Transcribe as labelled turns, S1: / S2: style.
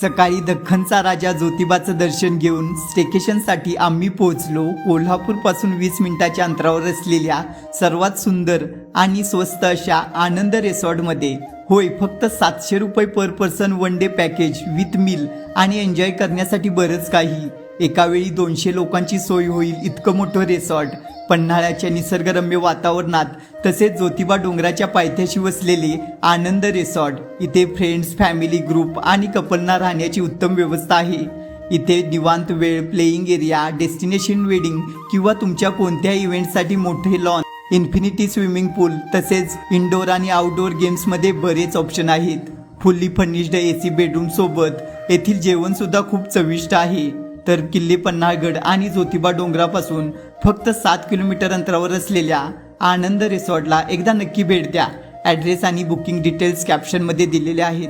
S1: सकाळी दख्खनचा राजा ज्योतिबाचं दर्शन घेऊन स्टेकेशनसाठी आम्ही पोहोचलो कोल्हापूरपासून 20 मिनिटाच्या अंतरावर असलेल्या सर्वात सुंदर आणि स्वस्त अशा आनंद रिसॉर्टमध्ये. होय, फक्त 700 रुपये पर person one day package with meal आणि एन्जॉय करण्यासाठी बरंच काही. एकावेळी 200 लोकांची सोय होईल इतकं मोठं रिसॉर्ट. पन्हाळ्याच्या निसर्गरम्य वातावरणात तसेच ज्योतिबा डोंगराच्या पायथ्याशी वसलेले आनंद रिसॉर्ट. इथे फ्रेंड्स, फॅमिली, ग्रुप आणि कपलना राहण्याची उत्तम व्यवस्था आहे. इथे निवांत वेळ, प्लेइंग एरिया, डेस्टिनेशन वेडिंग किंवा तुमच्या कोणत्याही इव्हेंटसाठी मोठे लॉन, इन्फिनिटी स्विमिंग पूल तसेच इनडोअर आणि आउटडोअर गेम्समध्ये बरेच ऑप्शन आहेत. फुल्ली फर्निश्ड AC बेडरूम सोबत येथील जेवणसुद्धा खूप चविष्ट आहे. तर किल्ले पन्हाळगड आणि ज्योतिबा डोंगरापासून फक्त 7 किलोमीटर अंतरावर असलेल्या आनंद रिसॉर्टला एकदा नक्की भेट द्या. ॲड्रेस आणि बुकिंग डिटेल्स कॅप्शनमध्ये दिलेले आहेत.